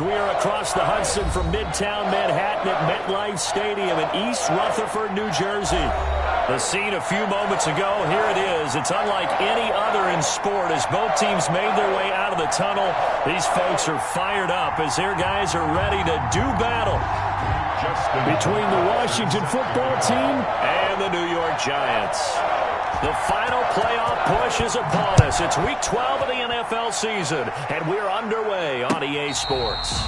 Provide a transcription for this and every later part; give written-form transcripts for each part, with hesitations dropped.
We are across the Hudson from Midtown Manhattan at MetLife Stadium in East Rutherford, New Jersey. The scene a few moments ago, here it is. It's unlike any other in sport as both teams made their way out of the tunnel. These folks are fired up as their guys are ready to do battle between the Washington football team and the New York Giants. The final playoff push is upon us. It's Week 12 of the NFL season, and we're underway on EA Sports.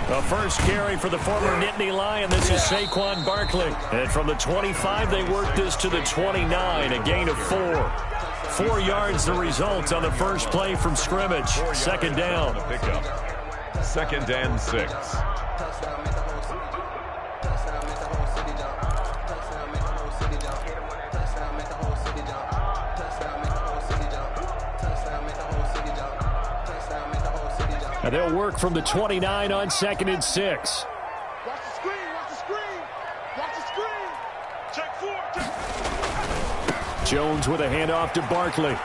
The first carry for the former Nittany Lion. This is Saquon Barkley. And from the 25, they work this to the 29, a gain of 4. 4 yards the result on the first play from scrimmage. Second down. Second and 6. And they'll work from the 29 on 2nd and 6. Watch the screen, watch the screen. Watch the screen. Check 4. Jones with a handoff to Barkley.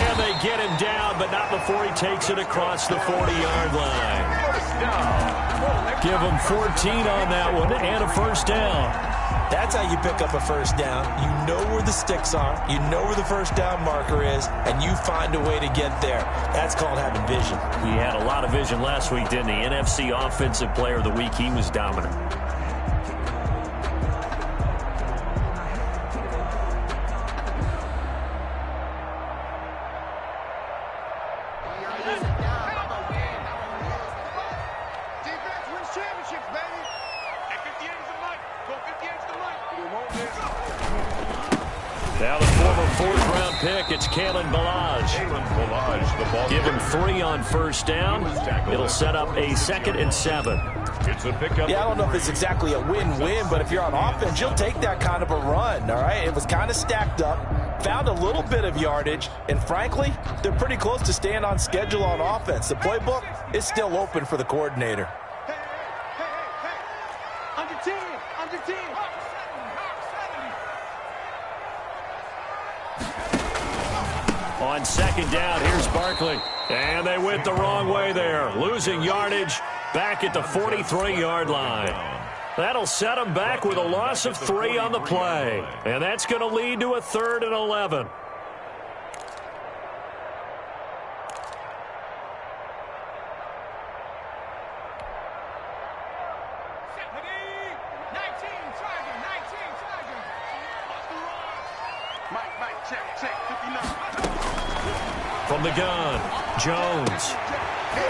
And they get him down, but not before he takes it across the 40-yard line. Give him 14 on that one and a first down. That's how you pick up a first down. You know where the sticks are. You know where the first down marker is, and you find a way to get there. That's called having vision. He had a lot of vision last week, didn't he? NFC Offensive Player of the Week. He was dominant. Now the former 4th-round pick, it's Kalen Ballage. Give him 3 on first down. It'll set up a 2nd and 7. It's a pickup. Yeah, I don't know if it's exactly a win-win, but if you're on offense, you'll take that kind of a run, all right? It was kind of stacked up, found a little bit of yardage, and frankly, they're pretty close to staying on schedule on offense. The playbook is still open for the coordinator. Hey. Under 10, under 10. On second down, here's Barkley. And they went the wrong way there. Losing yardage back at the 43-yard line. That'll set them back with a loss of 3 on the play. And that's going to lead to a 3rd and 11. From the gun, Jones.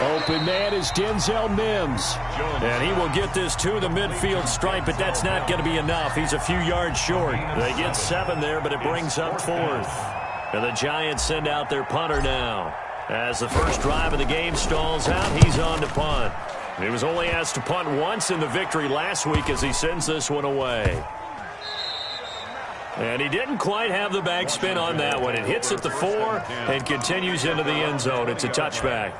Open man is Denzel Mims. And he will get this to the midfield stripe, but that's not going to be enough. He's a few yards short. They get 7 there, but it brings up 4th. And the Giants send out their punter now. As the first drive of the game stalls out, he's on to punt. He was only asked to punt once in the victory last week as he sends this one away. And he didn't quite have the backspin on that one. It hits at the 4 and continues into the end zone. It's a touchback.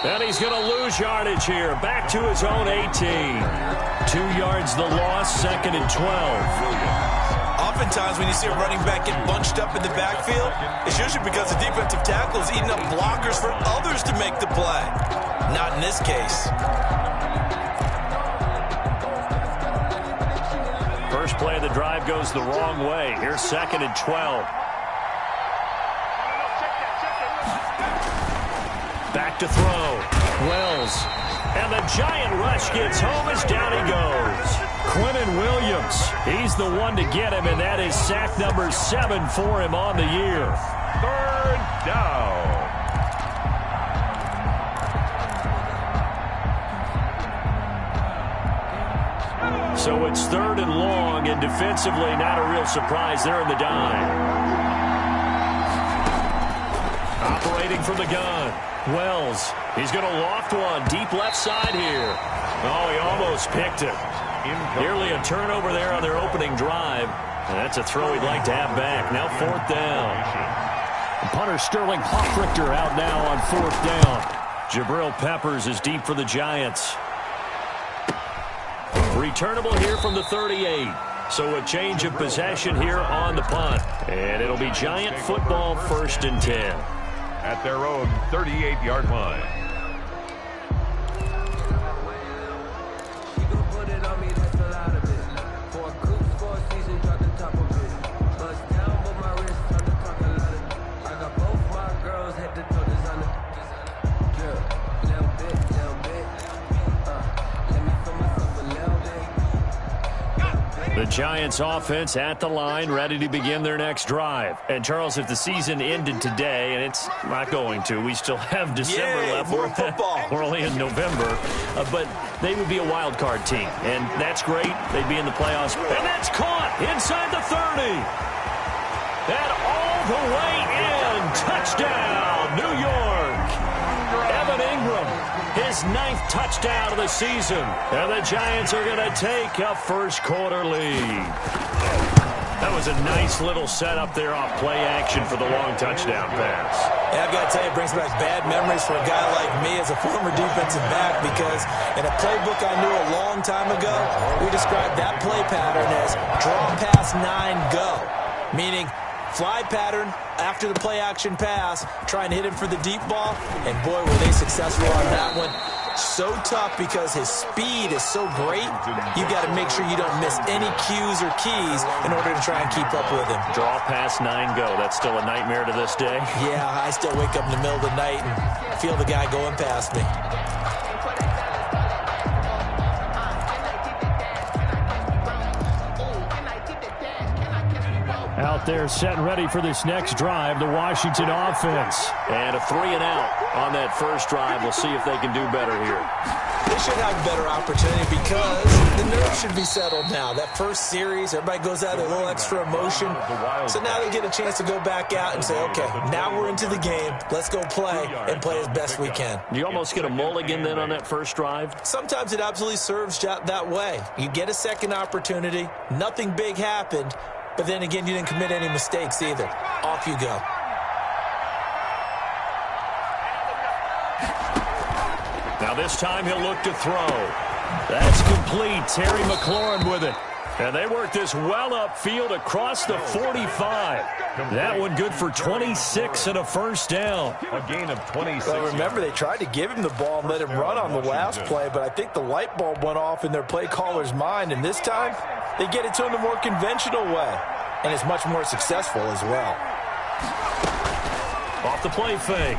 And he's going to lose yardage here. Back to his own 18. 2 yards the loss, 2nd and 12. Oftentimes when you see a running back get bunched up in the backfield, it's usually because the defensive tackle is eating up blockers for others to make the play. Not in this case. First play of the drive goes the wrong way. Here's 2nd and 12. Back to throw. Wells. And the giant rush gets home as down he goes. Quinnen Williams, he's the one to get him, and that is sack number 7 for him on the year. 3rd down. So it's 3rd and long, and defensively not a real surprise there in the dime. Operating from the gun. Wells, he's going to loft one deep left side here. Oh, he almost picked it. Nearly a turnover there on their opening drive. And that's a throw he'd like to have back. Now 4th down. Punter Sterling Hoffrichter out now on 4th down. Jabril Peppers is deep for the Giants. Returnable here from the 38. So a change of possession here on the punt. And it'll be Giant football 1st and 10. At their own 38-yard line. The Giants offense at the line, ready to begin their next drive. And, Charles, if the season ended today, and it's not going to, we still have December left. More football. We're only in November. But they would be a wild card team, and that's great. They'd be in the playoffs. And that's caught inside the 30. And all the way in. Touchdown, New York. Evan Ingram, his 9th touchdown of the season. And the Giants are going to take a first-quarter lead. That was a nice little setup there off play action for the long touchdown pass. Yeah, I've got to tell you, it brings back bad memories for a guy like me as a former defensive back, because in a playbook I knew a long time ago, we described that play pattern as draw pass 9 go, meaning fly pattern after the play action pass, trying to hit him for the deep ball, and boy, were they successful on that one. So tough because his speed is so great, you've got to make sure you don't miss any cues or keys in order to try and keep up with him. Draw pass 9 go. That's still a nightmare to this day. Yeah, I still wake up in the middle of the night and feel the guy going past me. Out there set and ready for this next drive, the Washington offense. And a 3-and-out on that first drive. We'll see if they can do better here. They should have a better opportunity because the nerves should be settled now. That first series, everybody goes out with a little extra emotion. So now they get a chance to go back out and say, okay, now we're into the game. Let's go play and play as best we can. You almost get a mulligan then on that first drive? Sometimes it absolutely serves that way. You get a second opportunity. Nothing big happened. But then again, you didn't commit any mistakes either. Off you go. Now this time he'll look to throw. That's complete. Terry McLaurin with it. And they work this well upfield across the 45. That one good for 26 and a first down. A gain of 26. Well, remember, they tried to give him the ball and let him run on the last play, but I think the light bulb went off in their play caller's mind, and this time they get it to him the more conventional way, and it's much more successful as well. Off the play fake.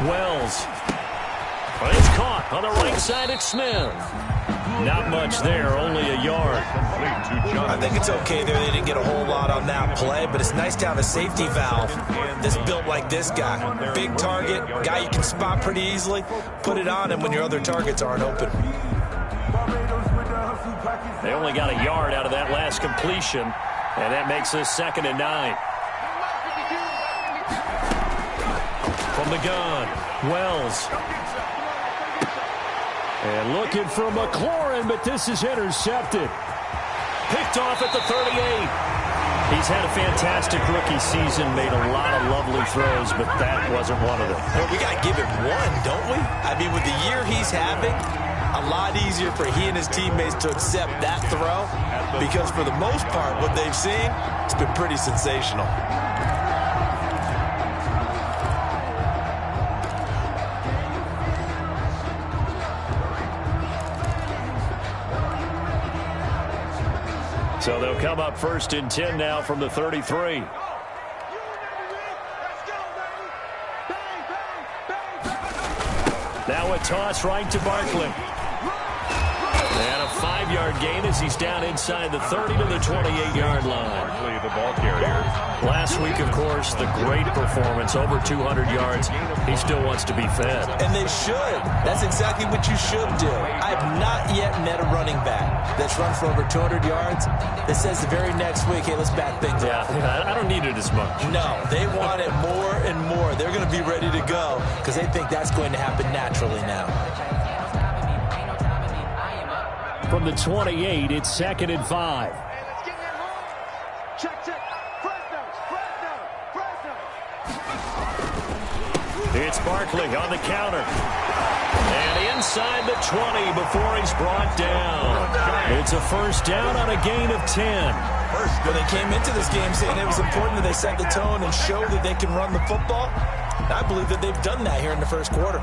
Wells. But it's caught on the right side at Smith. Not much there, only a yard. I think it's okay there. They didn't get a whole lot on that play, but it's nice to have a safety valve that's built like this guy. Big target, guy you can spot pretty easily. Put it on him when your other targets aren't open. They only got a yard out of that last completion, and that makes this 2nd and 9. From the gun, Wells. And looking for McLaurin, but this is intercepted. Picked off at the 38. He's had a fantastic rookie season, made a lot of lovely throws, but that wasn't one of them. Well, we got to give him one, don't we? I mean, with the year he's having, a lot easier for he and his teammates to accept that throw, because for the most part, what they've seen, it's been pretty sensational. So they'll come up 1st and 10 now from the 33. Now a toss right to Barkley. And a 5-yard gain as he's down inside the 30 to the 28-yard line. Barkley, the ball carrier. Last week, of course, the great performance, over 200 yards. He still wants to be fed. And they should. That's exactly what you should do. I have not yet met a running back that's run for over 200 yards that says the very next week, hey, let's back things up. Yeah, I don't need it as much. No, they want it more and more. They're going to be ready to go because they think that's going to happen naturally now. From the 28, it's 2nd and 5. Hey, let's get that home. Check. Fresno. It's Barkley on the counter. And inside the 20 before he's brought down. It's a first down on a gain of 10. Well, they came into this game saying it was important that they set the tone and show that they can run the football. And I believe that they've done that here in the first quarter.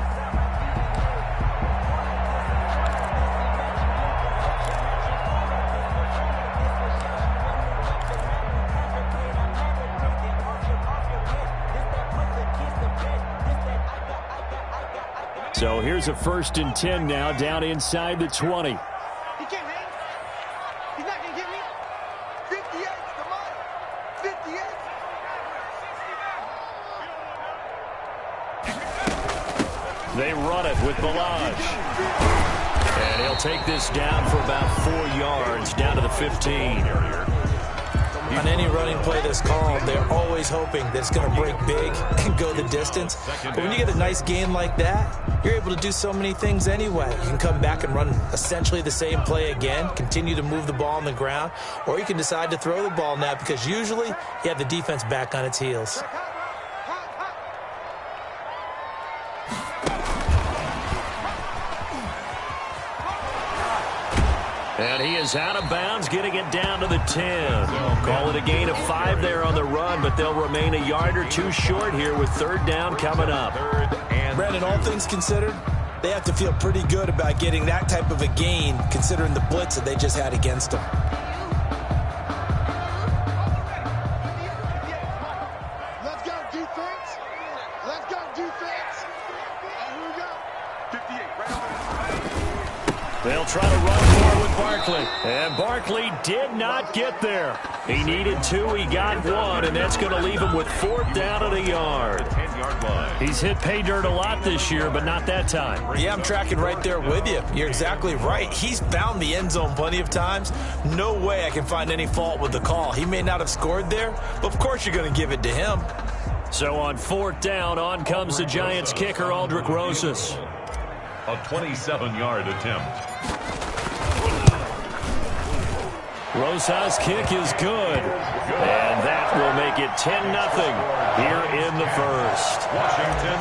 So here's a 1st and 10 now, down inside the 20. He can't hang. He's not going to get me. 58, come on. 58. They run it with Balaj. And he'll take this down for about 4 yards, down to the 15. On any running play that's called, they're always hoping that it's going to break big and go the distance. But when you get a nice gain like that, you're able to do so many things anyway. You can come back and run essentially the same play again, continue to move the ball on the ground, or you can decide to throw the ball now because usually you have the defense back on its heels. And he is out of bounds, getting it down to the 10. Call it a gain of 5 there on the run, but they'll remain a yard or two short here with 3rd down coming up. Brandon, all things considered, they have to feel pretty good about getting that type of a gain considering the blitz that they just had against them. Let's go, defense. Let's go, defense. Here we go. 58, right over there. They'll try to run more with Barkley. And Barkley did not get there. He needed 2, he got 1, and that's going to leave him with 4th down at a yard. 10-yard line. He's hit pay dirt a lot this year, but not that time. Yeah, I'm tracking right there with you. You're exactly right. He's found the end zone plenty of times. No way I can find any fault with the call. He may not have scored there, but of course you're going to give it to him. So on 4th down, on comes the Giants kicker, Aldrick Rosas. A 27-yard attempt. Rosas' kick is good. And that will make it 10-0 here in the first.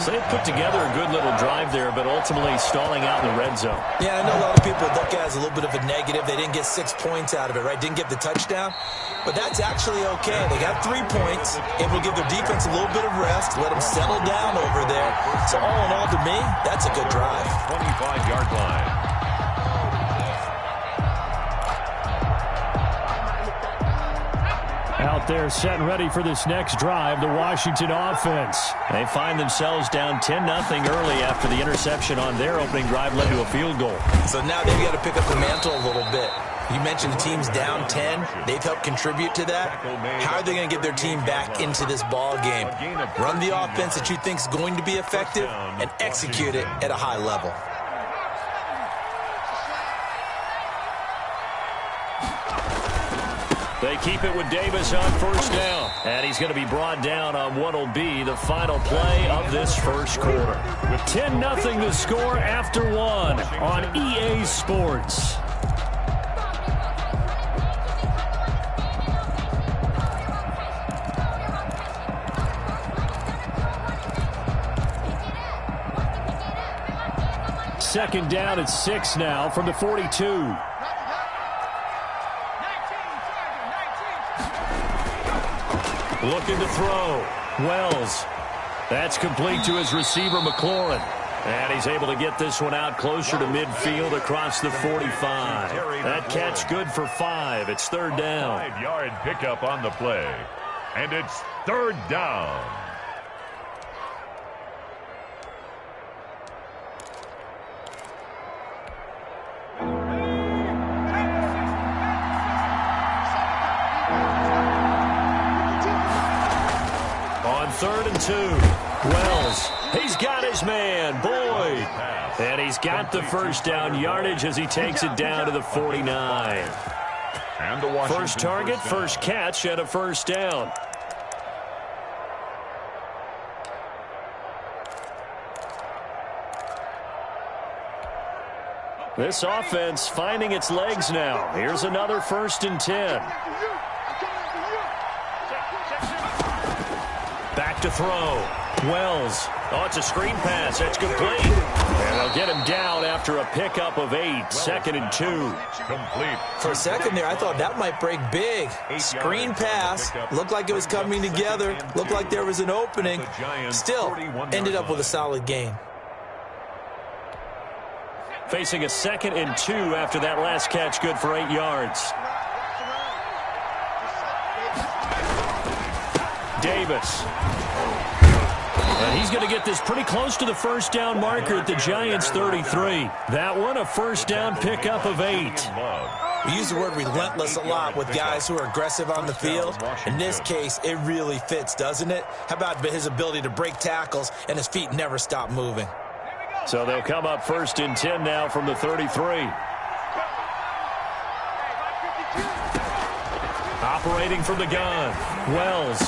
So they put together a good little drive there, but ultimately stalling out in the red zone. Yeah, I know a lot of people look at it as a little bit of a negative. They didn't get 6 points out of it, right? Didn't get the touchdown. But that's actually okay. They got 3 points. Able to give their defense a little bit of rest, let them settle down over there. So all in all, to me, that's a good drive. 25-yard line. Out there set and ready for this next drive, the Washington offense. They find themselves down 10-0 early after the interception on their opening drive led to a field goal. So now they've got to pick up the mantle a little bit. You mentioned the team's down 10. They've helped contribute to that. How are they going to get their team back into this ball game? Run the offense that you think is going to be effective and execute it at a high level. They keep it with Davis on 1st down. And he's going to be brought down on what will be the final play of this first quarter. 10-0 the score after 1 on EA Sports. Second down at 6 now from the 42. Looking to throw. Wells. That's complete to his receiver, McLaurin. And he's able to get this one out closer to midfield across the 45. That catch good for 5. It's 3rd down. 5-yard pickup on the play. And it's 3rd down. 3rd and 2. Wells, he's got his man, Boyd. And he's got the first down yardage as he takes it down to the 49. And the First target, first catch, and a first down. This offense finding its legs now. Here's another 1st and 10. Back to throw. Wells. Oh, it's a screen pass. That's complete. And they'll get him down after a pickup of 8. 2nd and 2. Complete. For a second there, I thought that might break big. Screen pass. Looked like it was coming together. Looked like there was an opening. Still, ended up with a solid gain. Facing a 2nd and 2 after that last catch, good for 8 yards. Davis. And he's going to get this pretty close to the first down marker at the Giants' 33. That one, a first down pickup of 8. We use the word relentless a lot with guys who are aggressive on the field. In this case, it really fits, doesn't it? How about his ability to break tackles and his feet never stop moving? So they'll come up 1st and 10 now from the 33. Operating from the gun, Wells.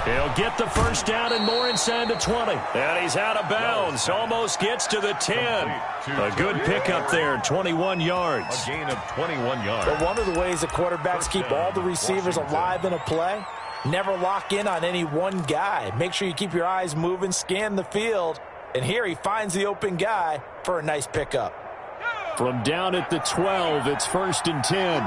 He'll get the first down and more inside the 20. And he's out of bounds. Almost gets to the 10. A good pickup there, 21 yards. A gain of 21 yards. But one of the ways the quarterbacks keep all the receivers alive in a play, never lock in on any one guy. Make sure you keep your eyes moving, scan the field. And here he finds the open guy for a nice pickup. From down at the 12, it's 1st and 10.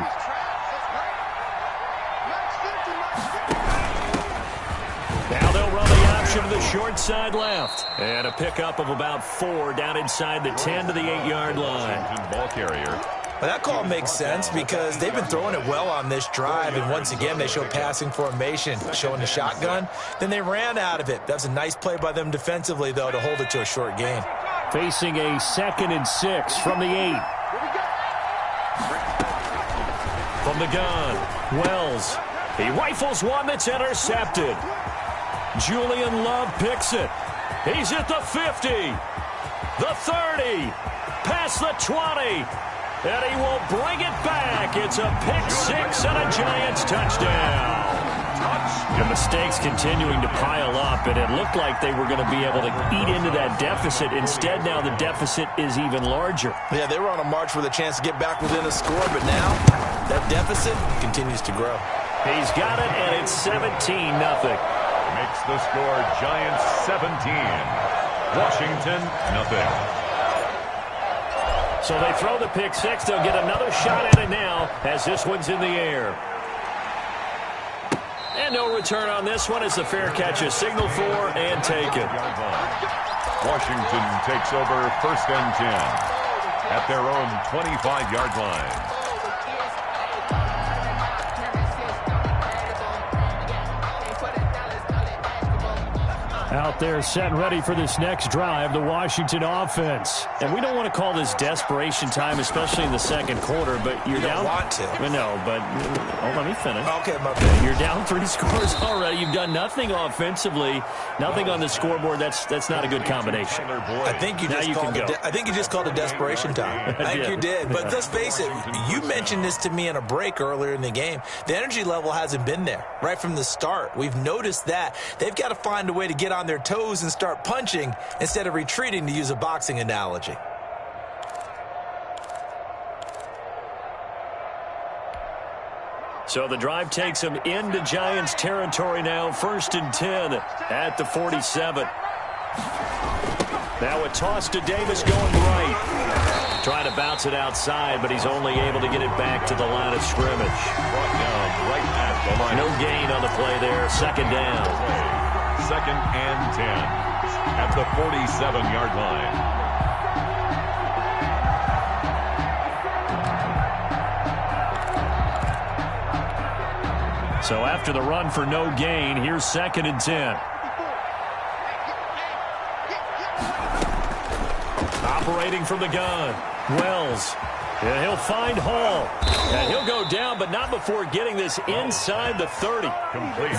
Now they'll run the option to the short side left. And a pickup of about 4 down inside the 10 to the 8-yard line. Ball carrier. Well, that call makes sense because they've been throwing it well on this drive, and once again they show passing formation, showing the shotgun. Then they ran out of it. That was a nice play by them defensively, though, to hold it to a short gain. Facing a 2nd and 6 from the 8. From the gun, Wells. He rifles one that's intercepted. Julian Love picks it. He's at the 50, the 30, past the 20. And he will bring it back. It's a pick-6 and a Giants touchdown. The mistakes continuing to pile up, and it looked like they were going to be able to eat into that deficit. Instead, now the deficit is even larger. Yeah, they were on a march with a chance to get back within a score, but now that deficit continues to grow. He's got it, and it's 17-0. Makes the score Giants 17. Washington, nothing. So they throw the pick-6. They'll get another shot at it now as this one's in the air. And no return on this one as the fair catch is signaled for and taken. Washington takes over 1st and 10 at their own 25-yard line. Out there set and ready for this next drive, the Washington offense. And we don't want to call this desperation time, especially in the second quarter, but you're down. You don't want to. No, but let me finish. Okay, my bad. You're down 3 scores already. You've done nothing offensively, nothing on the scoreboard. That's not a good combination. I think you just called it desperation time. I think you did. But let's face it, you mentioned this to me in a break earlier in the game. The energy level hasn't been there right from the start. We've noticed that. They've got to find a way to get on their toes and start punching instead of retreating, to use a boxing analogy. So the drive takes them into Giants territory now. 1st and 10 at the 47. Now a toss to Davis going right. Trying to bounce it outside, but he's only able to get it back to the line of scrimmage. Brought down right at the line. No gain on the play there. 2nd down. 2nd and 10 at the 47-yard line. So after the run for no gain, here's 2nd and 10. Operating from the gun, Wells. And he'll find Hall. And he'll go down, but not before getting this inside the 30.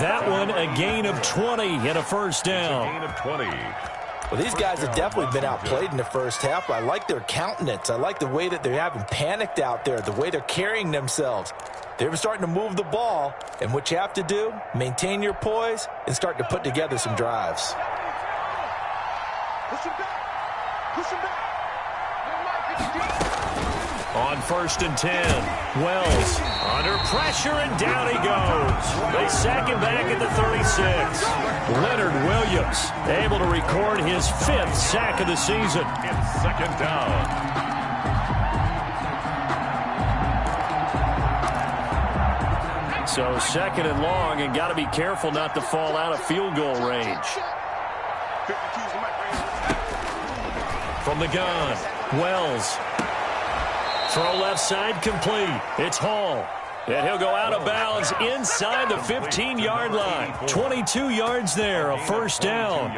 That one, a gain of 20 and a first down. Gain of 20. Well, these guys have definitely been outplayed in the first half. I like their countenance. I like the way that they haven't panicked out there, the way they're carrying themselves. They're starting to move the ball, and what you have to do, maintain your poise and start to put together some drives. Push him back. Push him back. On 1st and 10, Wells under pressure, and down he goes. They sack him back at the 36. Leonard Williams able to record his 5th sack of the season. It's second down. So 2nd and long, and got to be careful not to fall out of field goal range. From the gun, Wells. Throw left side complete. It's Hall. And he'll go out of bounds inside the 15-yard line. 22 yards there, a first down.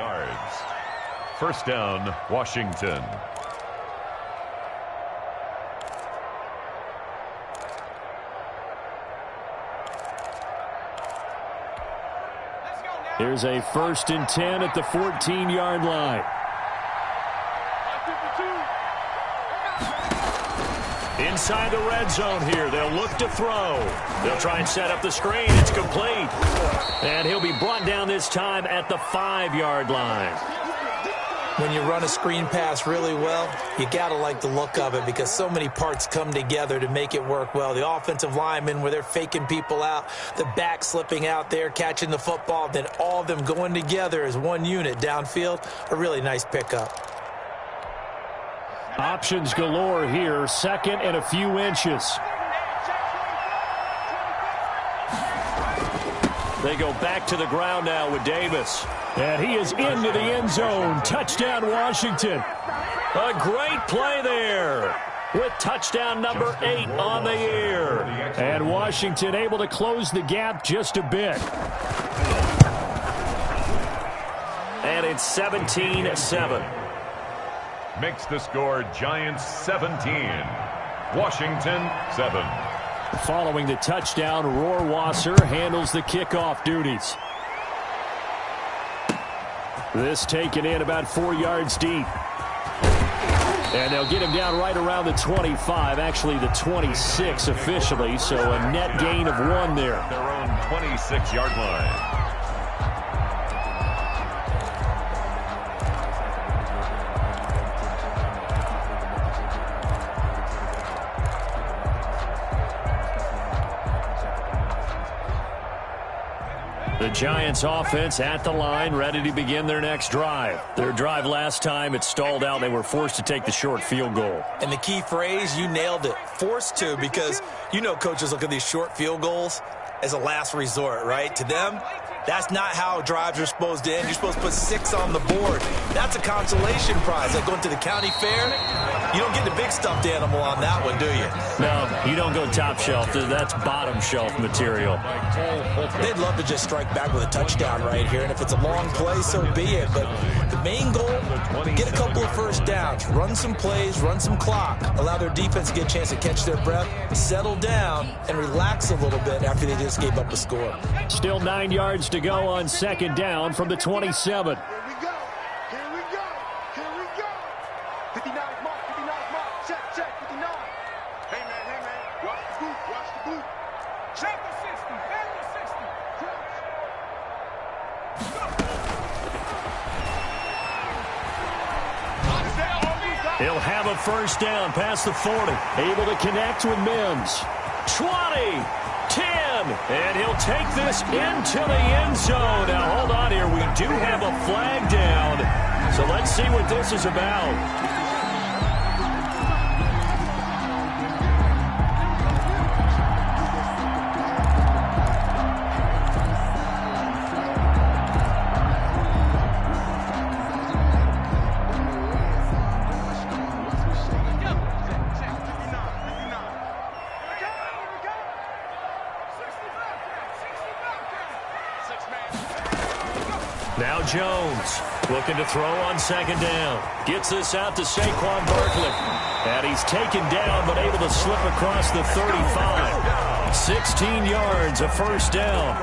First down, Washington. Here's a 1st and 10 at the 14-yard line. Inside the red zone here. They'll look to throw. They'll try and set up the screen. It's complete. And he'll be brought down this time at the 5-yard line. When you run a screen pass really well, you got to like the look of it because so many parts come together to make it work well. The offensive linemen, where they're faking people out, the back slipping out there, catching the football, then all of them going together as one unit downfield. A really nice pickup. Options galore here. 2nd and a few inches. They go back to the ground now with Davis. And he is into the end zone. Touchdown, Washington. A great play there with touchdown number 8 on the year. And Washington able to close the gap just a bit. And it's 17-7. Makes the score Giants 17. Washington 7. Following the touchdown, Rohrwasser handles the kickoff duties. This taken in about 4 yards deep. And they'll get him down right around the 25, actually the 26 officially, so a net gain of 1 there. Their own 26-yard line. The Giants offense at the line, ready to begin their next drive. Their drive last time, it stalled out. They were forced to take the short field goal. And the key phrase, you nailed it, forced to, because you know coaches look at these short field goals as a last resort, right? To them, that's not how drives are supposed to end. You're supposed to put 6 on the board. That's a consolation prize. Like going to the county fair, you don't get the big stuffed animal on that one, do you? No, you don't go top shelf. That's bottom shelf material. They'd love to just strike back with a touchdown right here, and if it's a long play, so be it. But the main goal, get a couple of first downs, run some plays, run some clock, allow their defense to get a chance to catch their breath, settle down, and relax a little bit after they just gave up a score. Still 9 yards to go on 2nd down from the 27. Here we go. Here we go. Here we go. 59 mark. 59 mark. Check, check. 59. Hey, man. Watch the boot. Watch the boot. Check the 60. Bang the 60. He'll have a first down past the 40. Able to connect with Mims. 20. 10, and he'll take this into the end zone. Now, hold on here. We do have a flag down, so let's see what this is about. Now Jones Looking to throw on second down. Gets this out to Saquon Barkley. And he's taken down, but able to slip across the 35. 16 yards, a first down.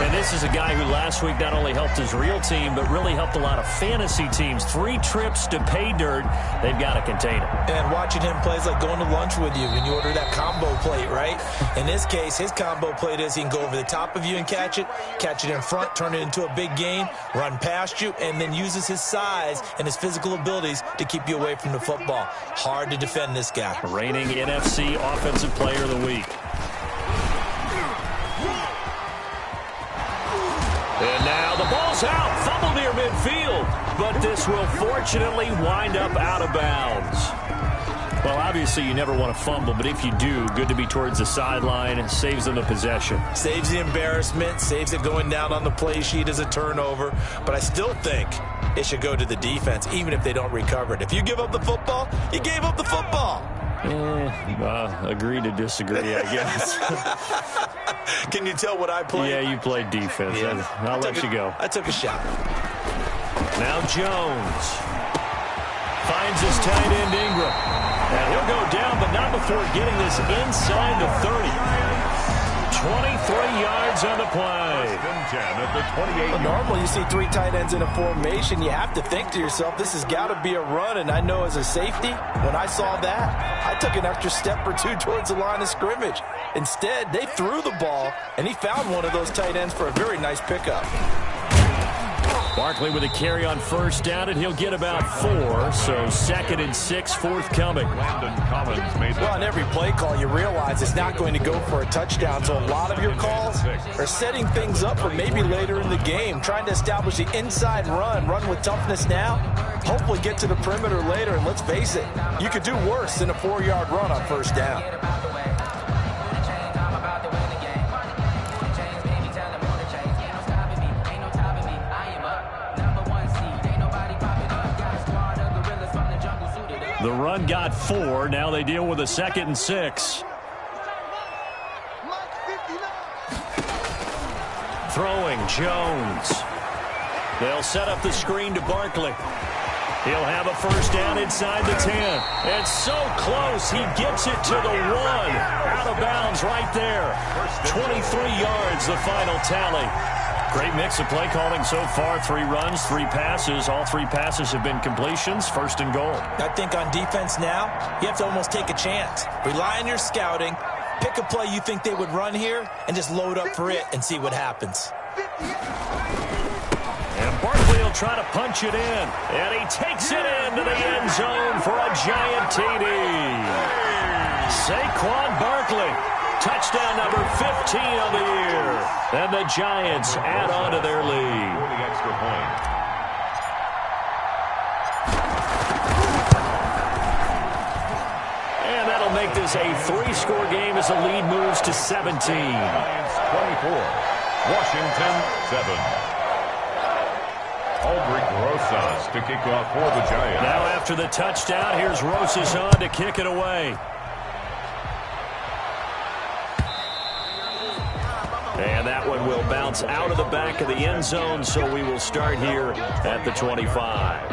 And this is a guy who last week not only helped his real team, but really helped a lot of fantasy teams. 3 trips to pay dirt. They've got to contain him. And watching him play is like going to lunch with you when you order that combo plate, right? In this case, his combo plate is he can go over the top of you and catch it in front, turn it into a big gain, run past you, and then uses his size and his physical abilities to keep you away from the football. Hard to defend this guy. Reigning NFC Offensive Player of the Week. And now the ball's out. Fumble near midfield. But this will fortunately wind up out of bounds. Well, obviously you never want to fumble, but if you do, good to be towards the sideline. It saves them the possession. Saves the embarrassment, saves it going down on the play sheet as a turnover. But I still think it should go to the defense, even if they don't recover it. If you give up the football, you gave up the football. Agree to disagree, I guess. Can you tell what I played? Yeah, you played defense. Yeah. I'll let you go. I took a shot. Now Jones finds his tight end Ingram. And he'll go down, but not before getting this inside the 30. 23 yards on the play. 10 at the 28. Well, normally you see 3 tight ends in a formation. You have to think to yourself, this has got to be a run. And I know as a safety, when I saw that, I took an extra step or 2 towards the line of scrimmage. Instead, they threw the ball, and he found one of those tight ends for a very nice pickup. Barkley with a carry on first down, and he'll get about 4. So 2nd and 6 forthcoming. Well, on every play call, you realize it's not going to go for a touchdown. So a lot of your calls are setting things up for maybe later in the game, trying to establish the inside run with toughness now, hopefully get to the perimeter later. And let's face it, you could do worse than a 4-yard run on first down. The run got 4. Now they deal with a 2nd and 6. Throwing Jones. They'll set up the screen to Barkley. He'll have a first down inside the 10. It's so close. He gets it to the 1. Out of bounds right there. 23 yards, the final tally. Great mix of play calling so far. 3 runs, 3 passes. All 3 passes have been completions. 1st and goal. I think on defense now, you have to almost take a chance. Rely on your scouting. Pick a play you think they would run here and just load up for it and see what happens. And Barkley will try to punch it in. And he takes it into the end zone for a giant TD. Saquon Barkley. Touchdown number 15 of the year. And the Giants add on to their lead. For the extra point. And that'll make this a 3-score game as the lead moves to 17. Giants 24. Washington 7. Aldrich Rosas to kick off for the Giants. Now after the touchdown, here's Rosas on to kick it away. And that one will bounce out of the back of the end zone, so we will start here at the 25.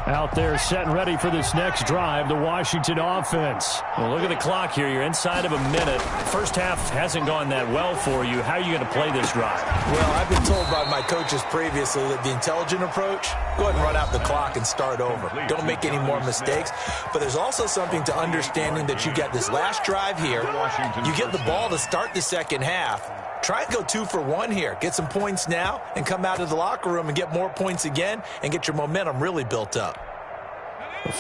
Out there set and ready for this next drive, the Washington offense. Well, look at the clock here. You're inside of a minute. First half hasn't gone that well for you. How are you going to play this drive? Well, I've been told by my coaches previously that the intelligent approach, go ahead and run out the clock and start over. Don't make any more mistakes. But there's also something to understanding that you got this last drive here. You get the ball to start the second half. Try and go 2 for 1 here. Get some points now and come out of the locker room and get more points again and get your momentum really built up.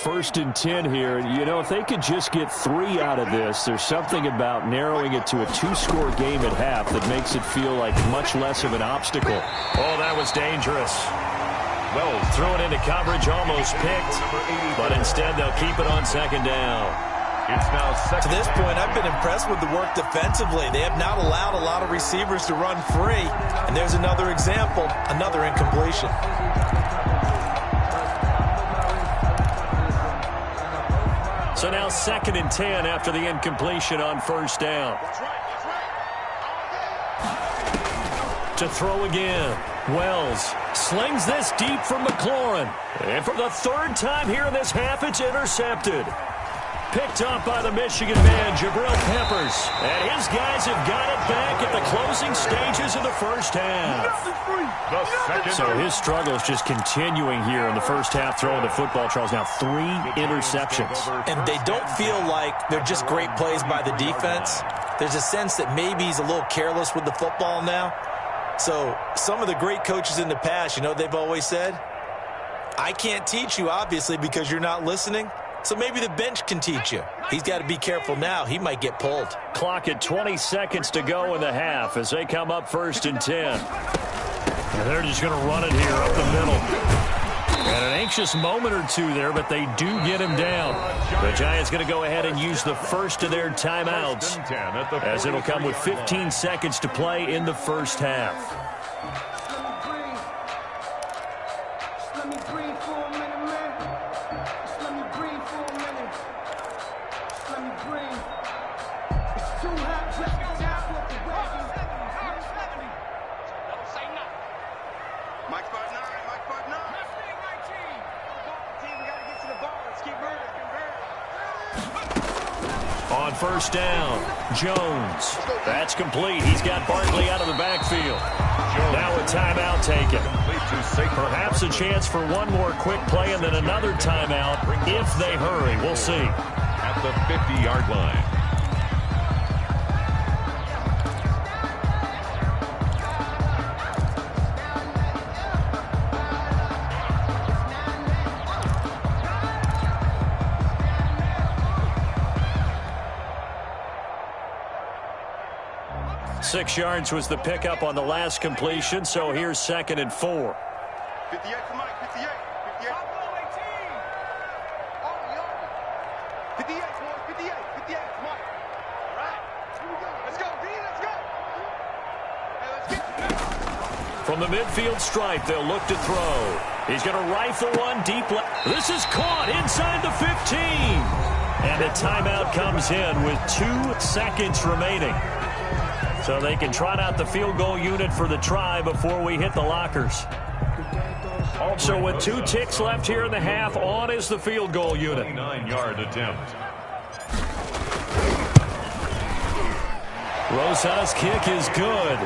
1st and 10 here. You know, if they could just get 3 out of this, there's something about narrowing it to a 2-score game at half that makes it feel like much less of an obstacle. Oh, that was dangerous. Well, threw it into coverage, almost picked, but instead they'll keep it on 2nd down. It's now second. To this point, I've been impressed with the work defensively. They have not allowed a lot of receivers to run free. And there's another example, another incompletion. So now 2nd and 10 after the incompletion on first down. To throw again. Wells slings this deep from McLaurin. And for the 3rd time here in this half, it's intercepted. Picked up by the Michigan man, Jabril Peppers. And his guys have got it back at the closing stages of the first half. So his struggles just continuing here in the first half, throwing the football, Charles. Now 3 interceptions. And they don't feel like they're just great plays by the defense. There's a sense that maybe he's a little careless with the football now. So some of the great coaches in the past, you know, they've always said, I can't teach you, obviously, because you're not listening. So maybe the bench can teach you. He's got to be careful now. He might get pulled. Clock at 20 seconds to go in the half as they come up 1st and 10. And they're just going to run it here up the middle. And an anxious moment or two there, but they do get him down. The Giants going to go ahead and use the first of their timeouts as it'll come with 15 seconds to play in the first half. On first down, Jones. That's complete. He's got Barkley out of the backfield. Now a timeout taken. Perhaps a chance for one more quick play and then another timeout if they hurry. We'll see. At the 50-yard line. Six yards was the pickup on the last completion, so here's 2nd and 4. 58 for Mike, 58. 58. 58, boys, 58. 58 for Mike. All right, here we go. Let's go, D, let's go. Hey, let's get From the midfield stripe, they'll look to throw. He's going to rifle one deep left. This is caught inside the 15. And a timeout comes in with 2 seconds remaining. So they can trot out the field goal unit for the try before we hit the lockers. So with 2 ticks left here in the half, on is the field goal unit. 9-yard attempt. Rosa's kick is good.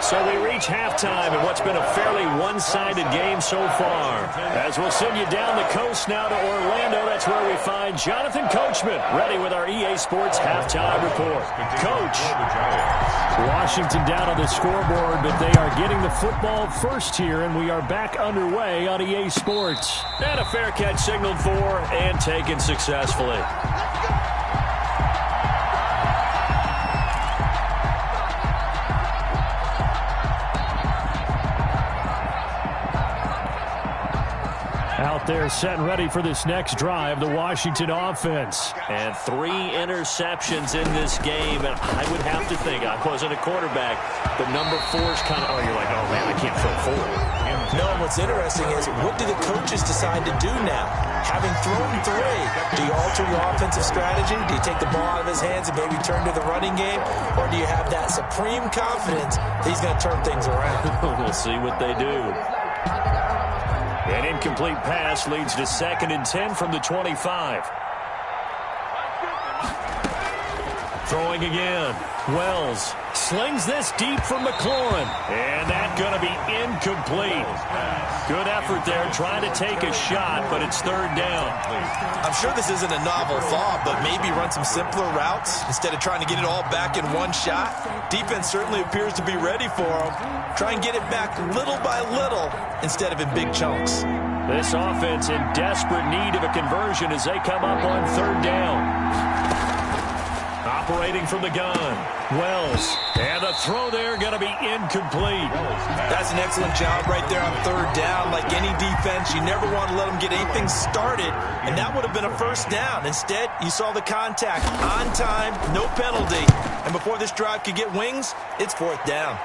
So we reach halftime in what's been a fairly one-sided game so far. As we'll send you down the coast now to Orlando, that's where we find Jonathan Coachman ready with our EA Sports halftime report. Coach. Washington down on the scoreboard, but they are getting the football first here, and we are back underway on EA Sports. And a fair catch signaled for and taken successfully. Out there set and ready for this next drive, the Washington offense. And 3 interceptions in this game. And I would have to think, I wasn't a quarterback, but number 4 is kind of, oh, you're like, oh, man, I can't throw 4. No, and what's interesting is, what do the coaches decide to do now? Having thrown 3, do you alter your offensive strategy? Do you take the ball out of his hands and maybe turn to the running game? Or do you have that supreme confidence that he's going to turn things around? We'll see what they do. An incomplete pass leads to 2nd and 10 from the 25. Throwing again. Wells slings this deep from McLaurin. And that's going to be incomplete. Good effort there trying to take a shot, but it's 3rd down. I'm sure this isn't a novel thought, but maybe run some simpler routes instead of trying to get it all back in one shot. Defense certainly appears to be ready for him. Try and get it back little by little instead of in big chunks. This offense in desperate need of a conversion as they come up on 3rd down. Operating from the gun, Wells. And the throw there going to be incomplete. That's an excellent job right there on 3rd down. Like any defense, you never want to let them get anything started, and that would have been a 1st down. Instead, you saw the contact on time, no penalty. And before this drive could get wings, it's 4th down.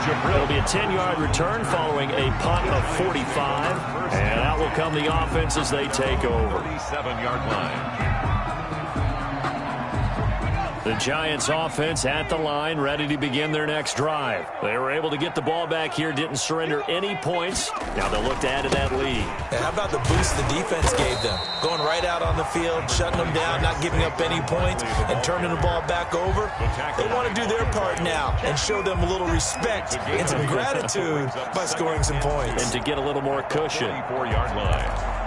It'll be a 10-yard return following a punt of 45. And out will come the offense as they take over. 37-yard line. The Giants offense at the line, ready to begin their next drive. They were able to get the ball back here, didn't surrender any points. Now they'll look to add to that lead. And how about the boost the defense gave them? Going right out on the field, shutting them down, not giving up any points, and turning the ball back over. They want to do their part now and show them a little respect and some gratitude by scoring some points. And to get a little more cushion. 24-yard line.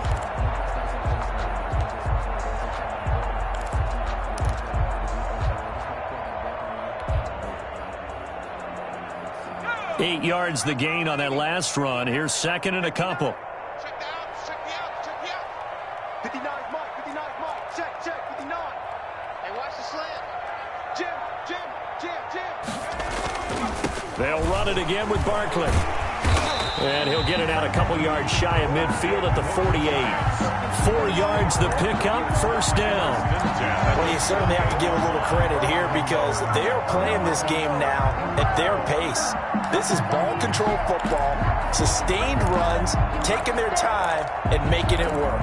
8 yards the gain on that last run. Here's second and a couple. Check the out, check me out, check me out. 59 mark, 59 mark. Check, 59. Hey, watch the slant. Jim. They'll run it again with Barkley. And he'll get it out a couple yards shy of midfield at the 48. 4 yards the pickup, first down. Well, you certainly have to give a little credit here because they are playing this game now at their pace. This is ball control football, sustained runs, taking their time, and making it work.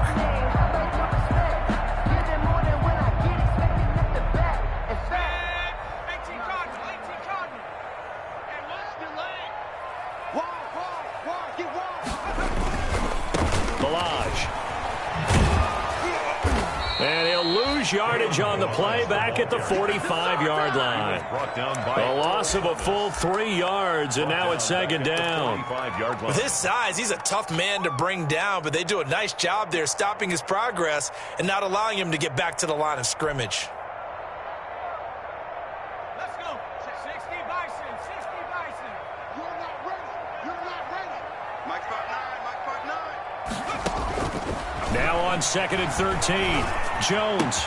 And he'll lose yardage on the play back at the 45-yard line. A loss of a full 3 yards, and now it's second down. With his size, he's a tough man to bring down, but they do a nice job there stopping his progress and not allowing him to get back to the line of scrimmage. Let's go. 60 Bison, 60 Bison. You're not ready. You're not ready. Mike 5'9", Mike 5'9". Now on second and 13. Jones.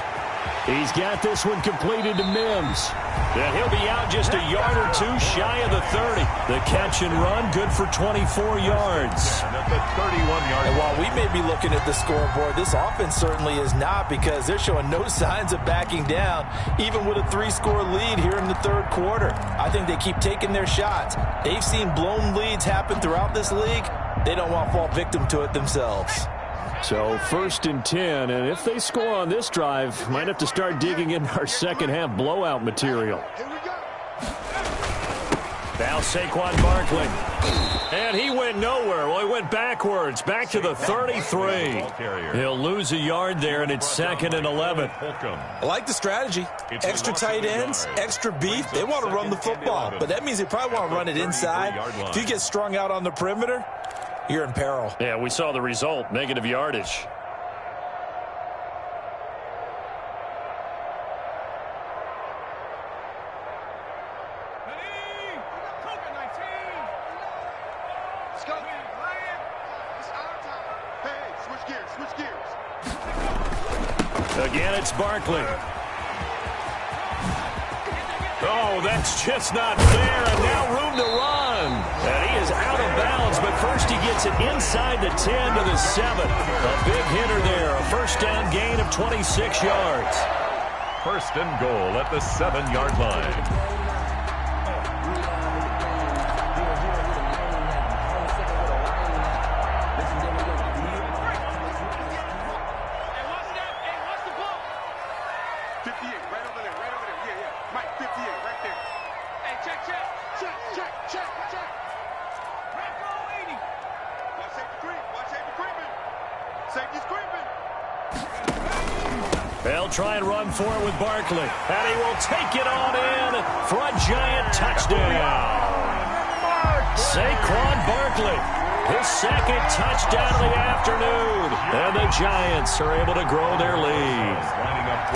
He's got this one completed to Mims. And he'll be out just a yard or two shy of the 30. The catch and run good for 24 yards. At the 31-yard. And while we may be looking at the scoreboard, this offense certainly is not because they're showing no signs of backing down, even with a 3-score lead here in the third quarter. I think they keep taking their shots. They've seen blown leads happen throughout this league. They don't want to fall victim to it themselves. So first and 10, and if they score on this drive, might have to start digging in our second half blowout material. Here we go. Now Saquon Barkley. And he went nowhere. Well, he went backwards, back to the 33. He'll lose a yard there, and it's second and 11. I like the strategy. Extra tight ends, extra beef. They want to run the football, but that means they probably want to run it inside. If you get strung out on the perimeter, you're in peril. Yeah, we saw the result, negative yardage. Let's go. It's our time. Hey, switch gears. Again, it's Barkley. Oh, that's just not fair, and now room to run. And he is out of bounds, but first he gets it inside the 10 to the 7. A big hitter there, a first down gain of 26 yards. First and goal at the 7-yard line. They'll try and run for it with Barkley. And he will take it on in for a giant touchdown. Saquon Barkley. His second touchdown of the afternoon. And the Giants are able to grow their lead.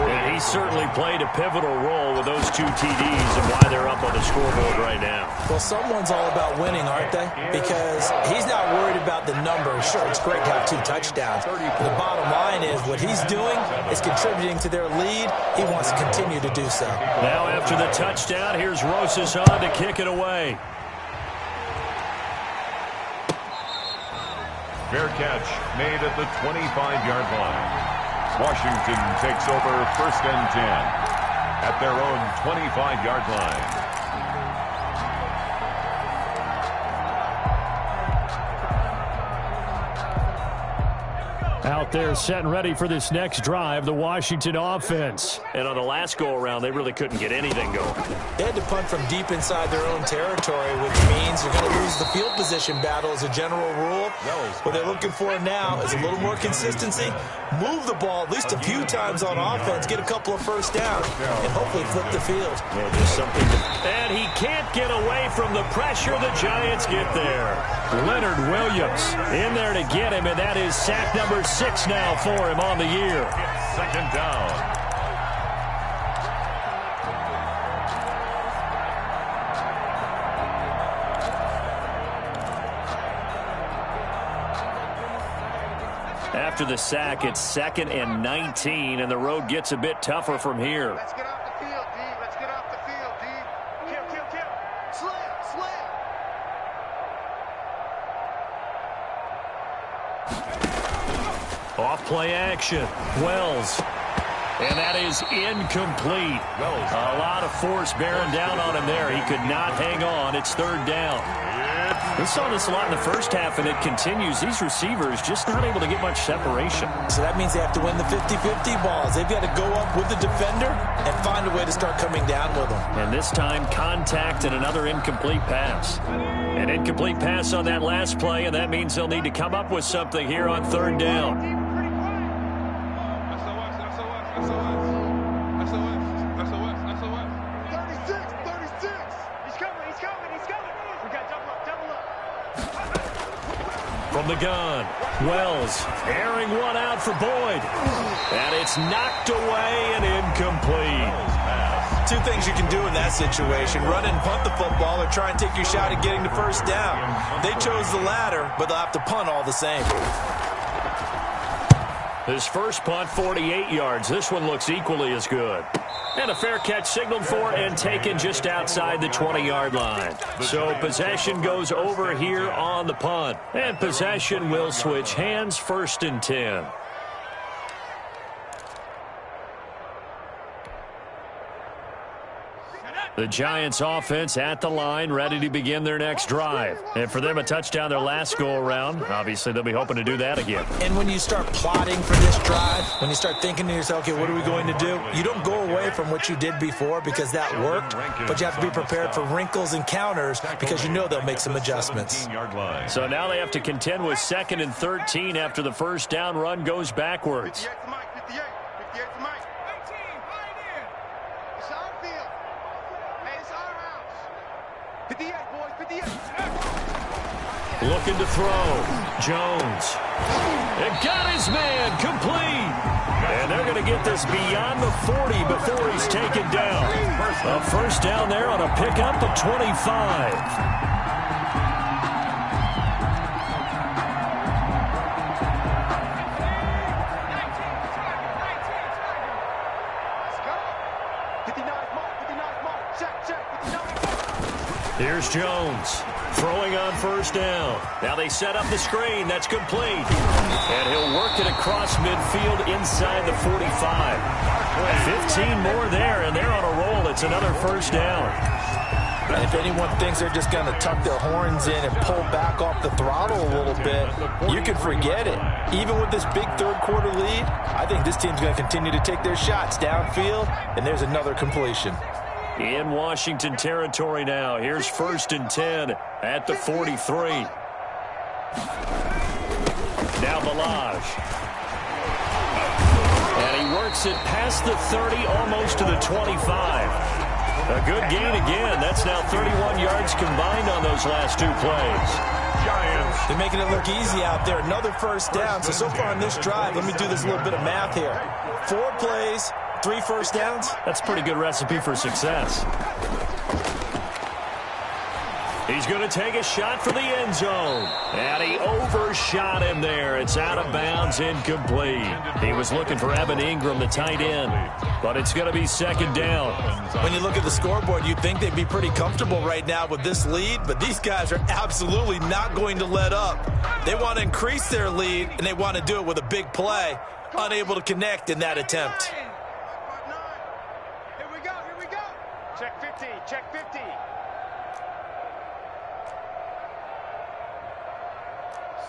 And he certainly played a pivotal role with those 2 TDs and why they're up on the scoreboard right now. Well, someone's all about winning, aren't they? Because he's not worried about the numbers. Sure, it's great to have 2 touchdowns. The bottom line is what he's doing is contributing to their lead. He wants to continue to do so. Now after the touchdown, here's Rosas on to kick it away. Fair catch made at the 25-yard line. Washington takes over first and 10 at their own 25-yard line. out there setting ready for this next drive, the Washington offense. And on the last go-around, they really couldn't get anything going. They had to punt from deep inside their own territory, which means you're going to lose the field position battle as a general rule. What they're looking for now is a little more consistency. Move the ball at least a few times on offense, get a couple of first downs, and hopefully flip the field. Yeah, just something and he can't get away from the pressure. The Giants get there. Leonard Williams in there to get him, and that is sack number 6 now for him on the year. Second down. After the sack, it's 2nd and 19, and the road gets a bit tougher from here. Let's get off the field, D. Let's get off the field, D. Kill. Slam. Off play action. Wells. And that is incomplete. A lot of force bearing down on him there. He could not hang on. It's 3rd down. We saw this a lot in the first half, and it continues. These receivers just not able to get much separation. So that means they have to win the 50-50 balls. They've got to go up with the defender and find a way to start coming down with them. And this time, contact and another incomplete pass. An incomplete pass on that last play, and that means they'll need to come up with something here on 3rd down. From the gun, Wells airing one out for Boyd. And it's knocked away and incomplete. 2 things you can do in that situation: run and punt the football, or try and take your shot at getting the first down. They chose the latter, but they'll have to punt all the same. His first punt, 48 yards. This one looks equally as good. And a fair catch signaled for and taken just outside the 20-yard line. So possession goes over here on the punt. And possession will switch hands, 1st and 10. The Giants offense at the line, ready to begin their next drive. And for them, a touchdown their last go-around. Obviously, they'll be hoping to do that again. And when you start plotting for this drive, when you start thinking to yourself, okay, what are we going to do? You don't go away from what you did before because that worked, but you have to be prepared for wrinkles and counters because you know they'll make some adjustments. So now they have to contend with 2nd and 13 after the first down run goes backwards. 58 to Mike. 18, right in. It's our field. Hey, it's our house. 58, boys, 58. Looking to throw. Jones. And got his man complete. And they're going to get this beyond the 40 before he's taken down. A first down there on a pickup of 25. Here's Jones throwing on first down. Now they set up the screen. That's complete. And he'll work it across midfield inside the 45. 15 more there, and they're on a roll. It's another first down. And if anyone thinks they're just going to tuck their horns in and pull back off the throttle a little bit, you can forget it. Even with this big third-quarter lead, I think this team's going to continue to take their shots downfield, and there's another completion. In Washington territory now. Here's 1st and 10 at the 43. Now Balaj. And he works it past the 30, almost to the 25. A good gain again. That's now 31 yards combined on those last 2 plays. Giants. They're making it look easy out there. Another first down. So far on this drive, let me do this little bit of math here. 4 plays, 3 first downs. That's a pretty good recipe for success. He's going to take a shot for the end zone. And he overshot him there. It's out of bounds, incomplete. He was looking for Evan Ingram, the tight end. But it's going to be 2nd down. When you look at the scoreboard, you'd think they'd be pretty comfortable right now with this lead. But these guys are absolutely not going to let up. They want to increase their lead, and they want to do it with a big play. Unable to connect in that attempt. Here we go. Check 50, check 50.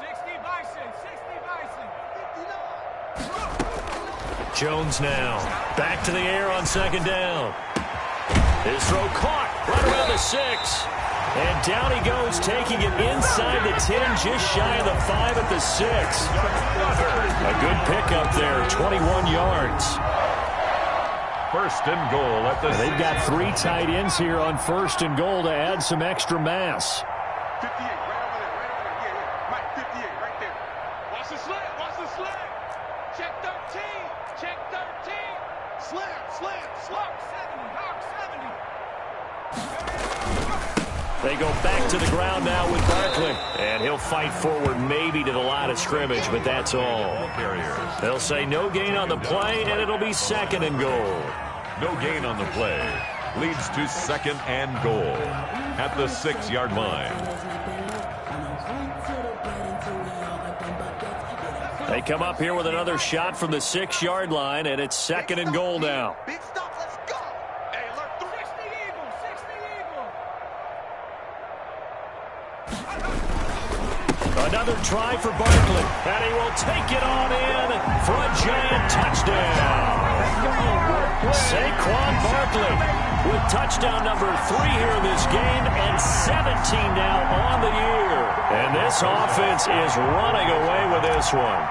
60 Bison. 59. Jones now. Back to the air on second down. His throw caught right around the 6. And down he goes, taking it inside the 10, just shy of the 5 at the 6. A good pickup there, 21 yards. First and goal at the... They've got 3 tight ends here on first and goal to add some extra mass. 58, right over there. Yeah. Mike, 58, right there. Watch the slant, Check 13, check 13. Slam. Hawk 70. They go back to the ground now with Barkley. And he'll fight forward maybe to the line of scrimmage, but that's all. They'll say no gain on the play, and it'll be second and goal. No gain on the play. Leads to second and goal at the 6-yard line. They come up here with another shot from the 6-yard line, and it's second and goal now. Big stop, let's go. Hey, alert 3. 60 Eagle. Another try for Barkley, and he will take it on in for a giant touchdown. Saquon Barkley with touchdown number 3 here in this game, and 17 now on the year. And this offense is running away with this one.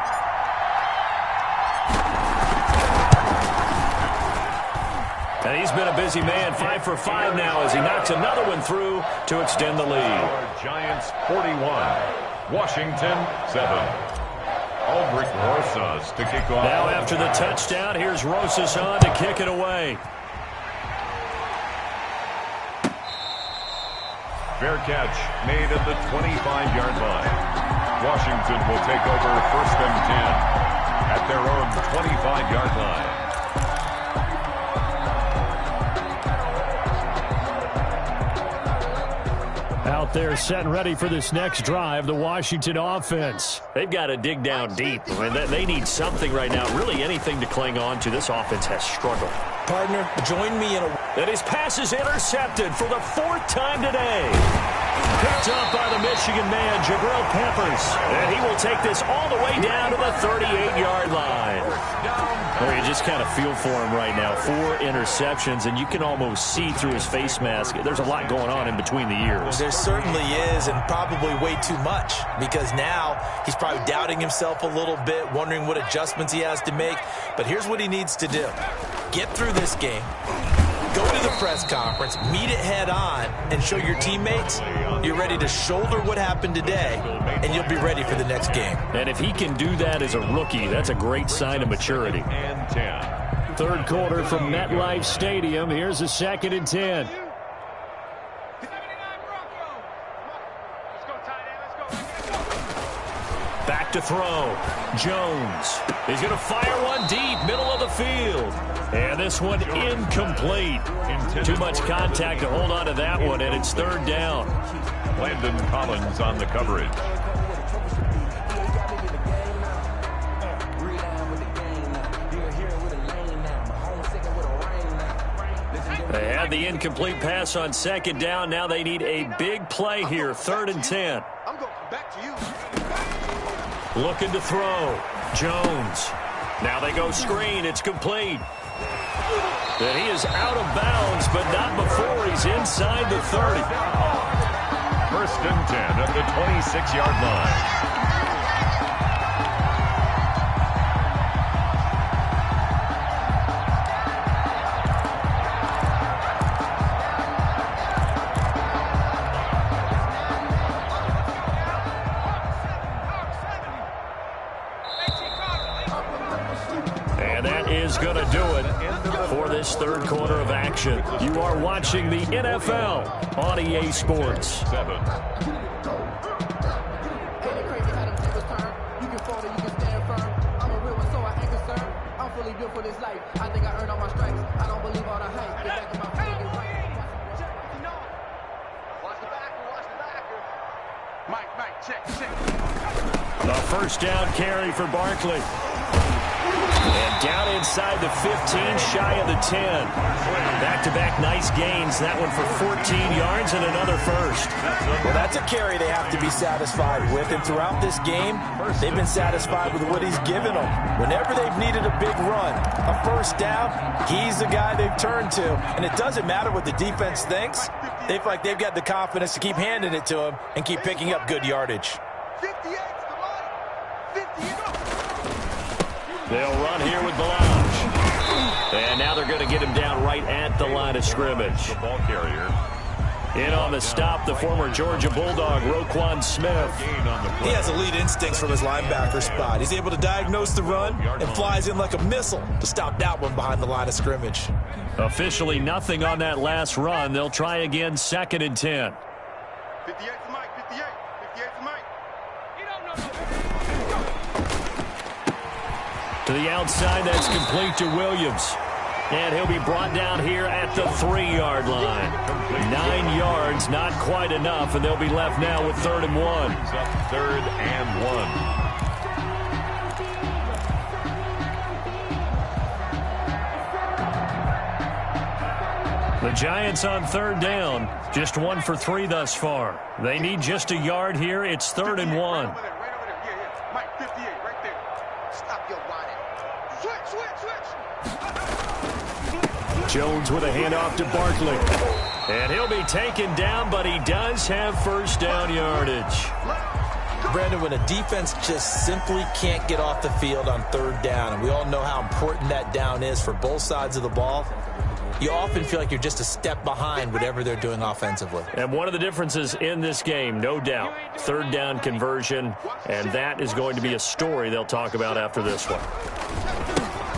And he's been a busy man, 5 for 5 now as he knocks another one through to extend the lead. Giants 41, Washington 7. Aldrich Rosas to kick off. Now after the touchdown, here's Rosas on to kick it away. Fair catch made at the 25-yard line. Washington will take over first and 10 at their own 25-yard line. Out there set and ready for this next drive, the Washington offense. They've got to dig down deep. I mean, they need something right now, really anything to cling on to. This offense has struggled. Partner, join me in a... And his pass is intercepted for the 4th time today. Picked up by the Michigan man, Jabril Peppers. And he will take this all the way down to the 38-yard line. Well, you just kind of feel for him right now. 4 interceptions, and you can almost see through his face mask. There's a lot going on in between the ears. There certainly is, and probably way too much, because now he's probably doubting himself a little bit, wondering what adjustments he has to make. But here's what he needs to do. Get through this game. Go to the press conference, meet it head on, and show your teammates you're ready to shoulder what happened today, and you'll be ready for the next game. And if he can do that as a rookie, that's a great sign of maturity. And 10. Third quarter from MetLife Stadium. Here's a 2nd and 10. Back to throw. Jones. He's going to fire one deep, middle of the field. And this one incomplete. Too much contact to hold on to that one, and it's 3rd down. Landon Collins on the coverage. They had the incomplete pass on 2nd down. Now they need a big play here, 3rd and 10. I'm going back to you. Looking to throw. Jones. Now they go screen. It's complete. And he is out of bounds, but not before he's inside the 30. First and 10 at the 26-yard line. And that is going to do it for this 3rd quarter of action. You are watching the NFL on EA Sports. 7. The first down carry for Barkley. And down inside the 15, shy of the 10. Back-to-back nice gains. That one for 14 yards and another first. Well, that's a carry they have to be satisfied with. And throughout this game, they've been satisfied with what he's given them. Whenever they've needed a big run, a first down, he's the guy they've turned to. And it doesn't matter what the defense thinks. They feel like they've got the confidence to keep handing it to him and keep picking up good yardage. They'll run here with Belange. And now they're going to get him down right at the line of scrimmage. The ball carrier. In on the stop, the former Georgia Bulldog, Roquan Smith. He has elite instincts from his linebacker spot. He's able to diagnose the run and flies in like a missile to stop that one behind the line of scrimmage. Officially nothing on that last run. They'll try again, 2nd and 10. 58 to Mike, 58. 58 to Mike. To the outside, that's complete to Williams. And he'll be brought down here at the 3-yard line. 9 yards, not quite enough, and they'll be left now with 3rd and 1. 3rd and 1. The Giants on 3rd down. Just 1 for 3 thus far. They need just a yard here. It's 3rd and 1. Right over there. Yeah. Mike, 58, right there. Stop your whining. Switch. Jones with a handoff to Barkley. And he'll be taken down, but he does have first down yardage. Brandon, when a defense just simply can't get off the field on 3rd down, and we all know how important that down is for both sides of the ball, you often feel like you're just a step behind whatever they're doing offensively. And one of the differences in this game, no doubt, 3rd down conversion, and that is going to be a story they'll talk about after this one.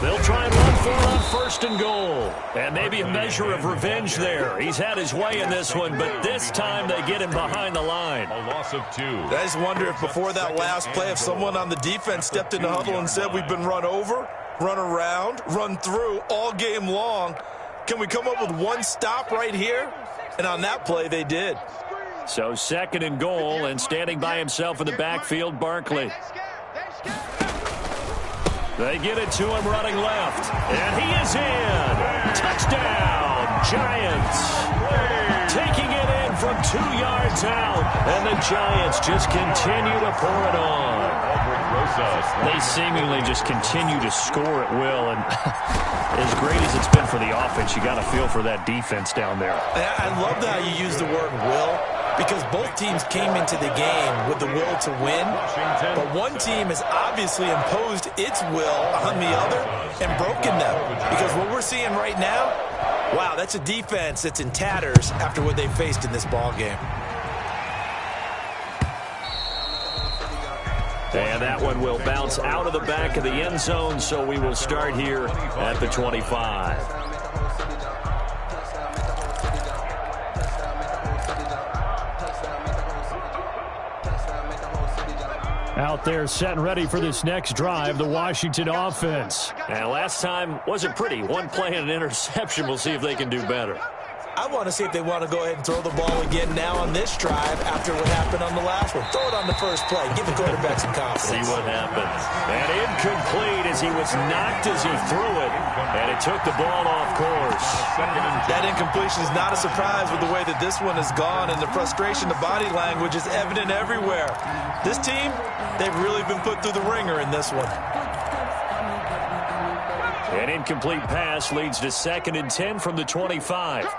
They'll try and run for it on 1st and goal. And maybe a measure of revenge there. He's had his way in this one, but this time they get him behind the line. A loss of 2. I just wonder if before that last play, if someone on the defense stepped in the huddle and said, we've been run over, run around, run through all game long. Can we come up with one stop right here? And on that play, they did. So 2nd and goal, and standing by himself in the backfield, Barkley. They get it to him running left. And he is in. Touchdown, Giants. Taking it in from 2 yards out. And the Giants just continue to pour it on. They seemingly just continue to score at will. And as great as it's been for the offense, you got to feel for that defense down there. I love how you use the word will, because both teams came into the game with the will to win, but one team has obviously imposed its will on the other and broken them. Because what we're seeing right now, wow, that's a defense that's in tatters after what they faced in this ball game. And that one will bounce out of the back of the end zone, so we will start here at the 25. Out there set and ready for this next drive, the Washington offense. And last time wasn't pretty. One play and an interception. We'll see if they can do better. I want to see if they want to go ahead and throw the ball again now on this drive after what happened on the last one. Throw it on the first play. Give the quarterback some confidence. See what happens. And incomplete as he was knocked as he threw it. And it took the ball off course. That incompletion is not a surprise with the way that this one has gone, and the frustration, the body language is evident everywhere. This team, they've really been put through the ringer in this one. An incomplete pass leads to 2nd and 10 from the 25.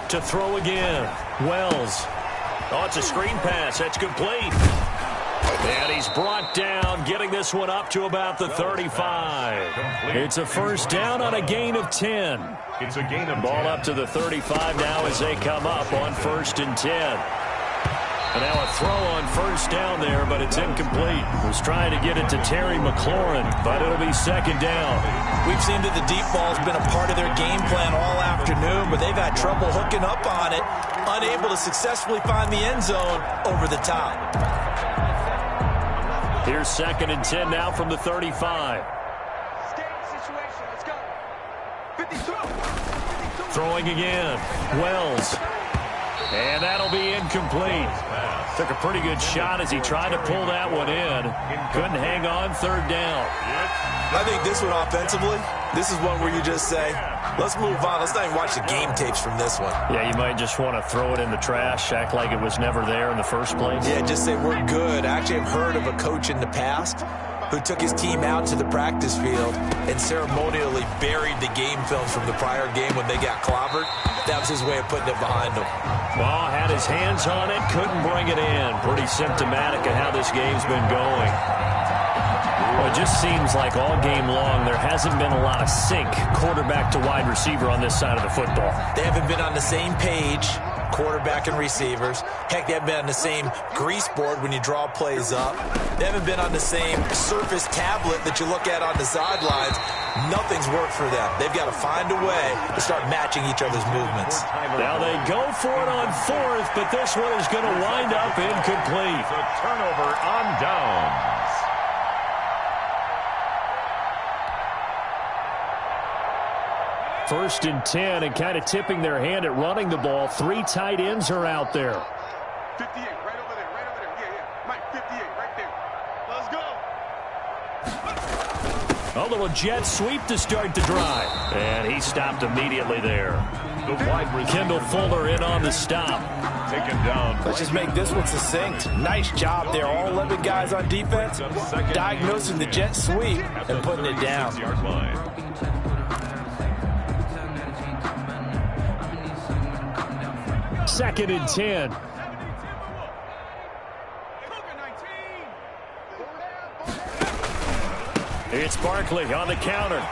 To throw again. Wells. Oh, it's a screen pass. That's complete. And he's brought down, getting this one up to about the 35. It's a first down on a gain of 10. It's a gain of 10. Ball up to the 35 now as they come up on 1st and 10. And now a throw on first down there, but it's incomplete. Was trying to get it to Terry McLaurin, but it'll be 2nd down. We've seen that the deep ball's been a part of their game plan all afternoon, but they've had trouble hooking up on it, unable to successfully find the end zone over the top. Here's 2nd and 10 now from the 35. Situation. Let's go. 52. Throwing again. Wells. And that'll be incomplete. Took a pretty good shot as he tried to pull that one in. Couldn't hang on, third down. I think this one offensively, this is one where you just say, let's move on. Let's not even watch the game tapes from this one. Yeah, you might just want to throw it in the trash, act like it was never there in the first place. Yeah, just say we're good. I actually have heard of a coach in the past who took his team out to the practice field and ceremonially buried the game films from the prior game when they got clobbered. That was his way of putting it behind him. Well, had his hands on it, couldn't bring it in. Pretty symptomatic of how this game's been going. Well, it just seems like all game long there hasn't been a lot of sync quarterback to wide receiver on this side of the football. They haven't been on the same page, quarterback and receivers. Heck, they haven't been on the same grease board when you draw plays up. They haven't been on the same surface tablet that you look at on the sidelines. Nothing's worked for them. They've got to find a way to start matching each other's movements. Now they go for it on fourth, but this one is going to wind up incomplete. A turnover on downs. First and 10, and kind of tipping their hand at running the ball. 3 tight ends are out there. 58, right over there, right over there. Yeah. Mike, 58, right there. Let's go. A little jet sweep to start the drive. And he stopped immediately there. The wide receiver, Kendall Fuller in on the stop. taken down. Let's just make this one succinct. Nice job there. All 11 guys on defense diagnosing the jet sweep and putting it down. Yard line. Second and 10. It's Barkley on the counter.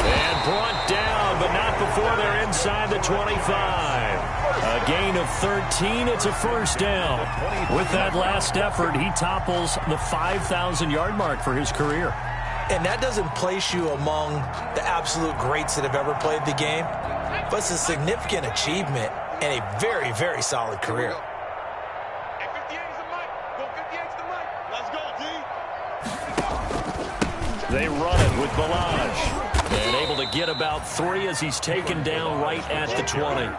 And brought down, but not before they're inside the 25. A gain of 13. It's a first down. With that last effort, he topples the 5,000-yard mark for his career. And that doesn't place you among the absolute greats that have ever played the game, but it's a significant achievement and a very, very solid career. Hey, 58 is the mic. Go 58 is the mic. Let's go, D. They run it with Balaj. And able to get about 3 as he's taken down right at the 20.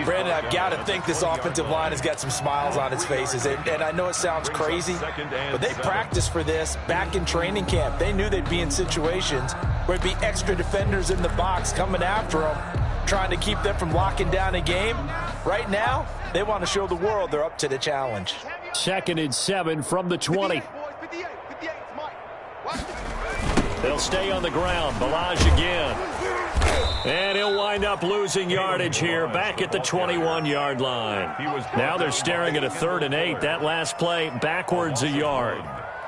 Brandon, I've got to think this offensive line has got some smiles on its faces. And I know it sounds crazy, but they practiced for this back in training camp. They knew they'd be in situations where it'd be extra defenders in the box coming after them, trying to keep them from locking down a game. Right now, they want to show the world they're up to the challenge. Second and 7 from the 20. 58 is Mike. Watch this. They'll stay on the ground. Balaj again. And he'll wind up losing yardage here back at the 21-yard line. Now they're staring at a 3rd and 8. That last play backwards a yard.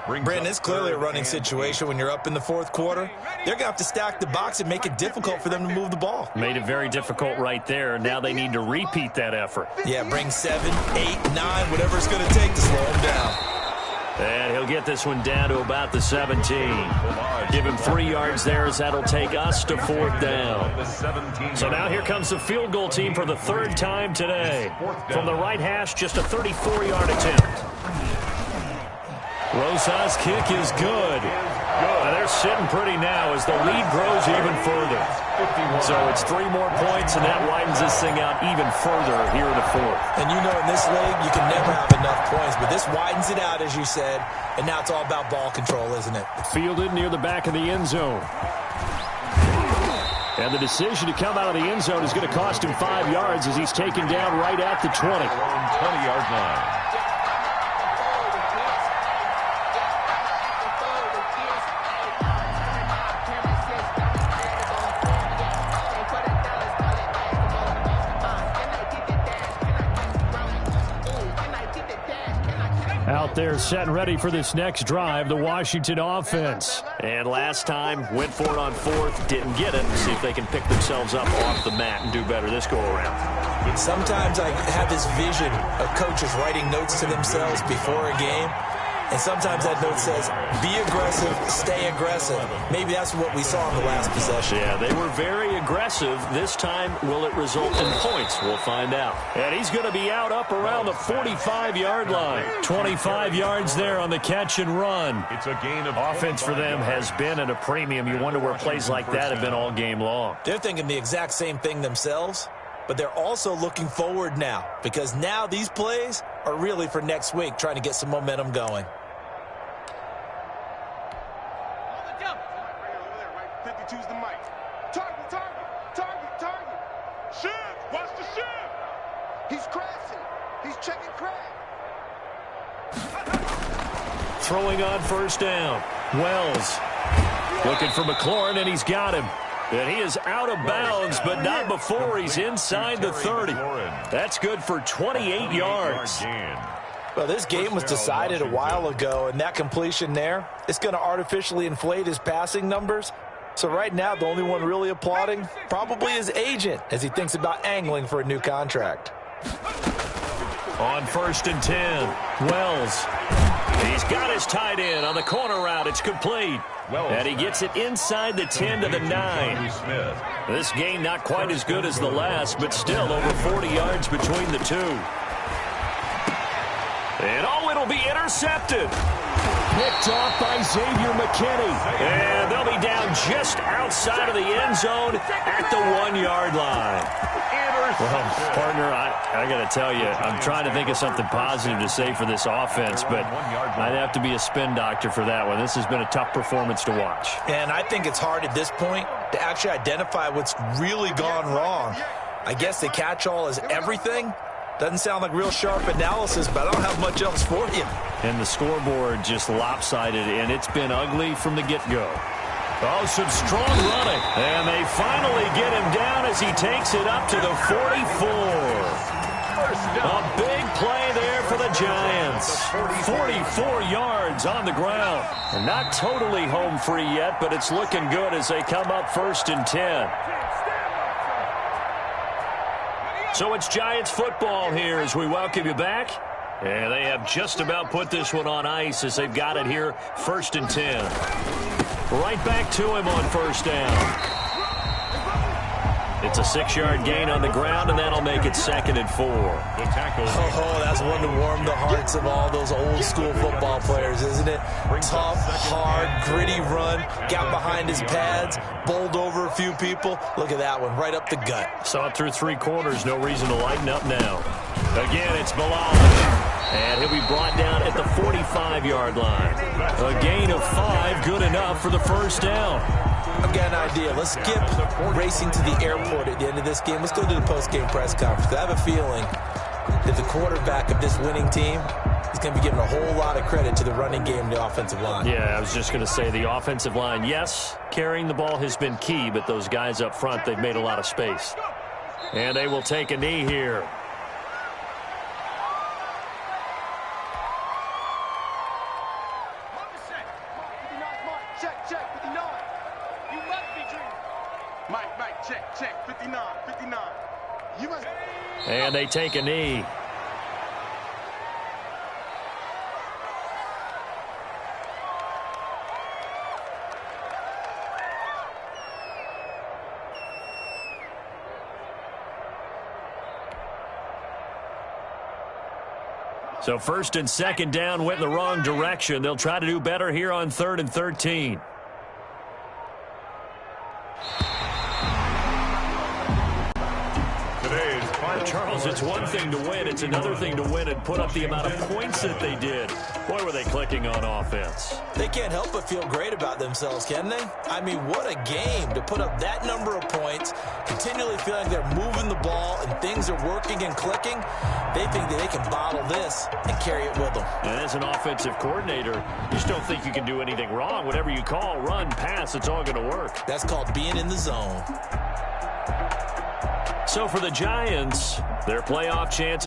Brandon, it's clearly a running situation when you're up in the 4th quarter. They're going to have to stack the box and make it difficult for them to move the ball. Made it very difficult right there. Now they need to repeat that effort. Yeah, bring 7, 8, 9, whatever it's going to take to slow them down. And he'll get this one down to about the 17. Give him 3 yards there as that'll take us to 4th down. So now here comes the field goal team for the 3rd time today. From the right hash, just a 34-yard attempt. Rosa's kick is good. And they're sitting pretty now as the lead grows even further. So it's 3 more points, and that widens this thing out even further here in the 4th. And you know in this league, you can never have enough points, but this widens it out, as you said, and now it's all about ball control, isn't it? Fielded near the back of the end zone. And the decision to come out of the end zone is going to cost him 5 yards as he's taken down right at the 20. 20-yard line. Out there set and ready for this next drive, the Washington offense. And last time, went for it on 4th, didn't get it. See if they can pick themselves up off the mat and do better this go-around. Sometimes I have this vision of coaches writing notes to themselves before a game. And sometimes that note says, be aggressive, stay aggressive. Maybe that's what we saw in the last possession. Yeah, they were very aggressive. This time, will it result in points? We'll find out. And he's going to be out up around the 45-yard line. 25 yards there on the catch and run. It's a gain of offense for them has been at a premium. You wonder where plays like that have been all game long. They're thinking the exact same thing themselves. but they're also looking forward now because now these plays are really for next week, trying to get some momentum going. Throwing on first down. Wells looking for McLaurin, and he's got him. And he is out of bounds, but not before he's inside the 30. That's good for 28 yards. Well, this game was decided a while ago, and that completion there is going to artificially inflate his passing numbers. So right now, the only one really applauding probably his agent as he thinks about angling for a new contract. On 1st and 10, Wells. He's got his tight end on the corner route. It's complete. And he gets it inside the 10 to the 9. This game not quite as good as the last, but still over 40 yards between the two. And it'll be intercepted. Picked off by Xavier McKinney. And they'll be down just outside of the end zone at the 1-yard line. Well, partner, I got to tell you, I'm trying to think of something positive to say for this offense, but I'd have to be a spin doctor for that one. This has been a tough performance to watch. And I think it's hard at this point to actually identify what's really gone wrong. I guess the catch-all is everything. Doesn't sound like real sharp analysis, but I don't have much else for you. And the scoreboard just lopsided, and it's been ugly from the get-go. Oh, some strong running. And they finally get him down as he takes it up to the 44. A big play there for the Giants. 44 yards on the ground. And not totally home free yet, but it's looking good as they come up 1st and 10. So it's Giants football here as we welcome you back. And they have just about put this one on ice as they've got it here 1st and 10. Right back to him on 1st down. It's a 6-yard gain on the ground, and that'll make it 2nd and 4. Oh, that's one to warm the hearts of all those old-school football players, isn't it? Tough, hard, gritty run, got behind his pads, bowled over a few people. Look at that one, right up the gut. Saw it through 3 quarters, no reason to lighten up now. Again, it's Balaj. And he'll be brought down at the 45-yard line. A gain of 5, good enough for the 1st down. I've got an idea. Let's skip racing to the airport at the end of this game. Let's go to the post-game press conference. I have a feeling that the quarterback of this winning team is going to be giving a whole lot of credit to the running game and the offensive line. Yeah, I was just going to say the offensive line, yes, carrying the ball has been key, but those guys up front, they've made a lot of space. And they will take a knee here. Check, 59. And they take a knee. So 1st and 2nd down went in the wrong direction. They'll try to do better here on 3rd and 13. Charles, it's one thing to win. It's another thing to win and put up the amount of points that they did. Boy, were they clicking on offense. They can't help but feel great about themselves, can they? I mean, what a game to put up that number of points, continually feeling like they're moving the ball and things are working and clicking. They think that they can bottle this and carry it with them. And as an offensive coordinator, you just don't think you can do anything wrong. Whatever you call, run, pass, it's all going to work. That's called being in the zone. So for the Giants, their playoff chances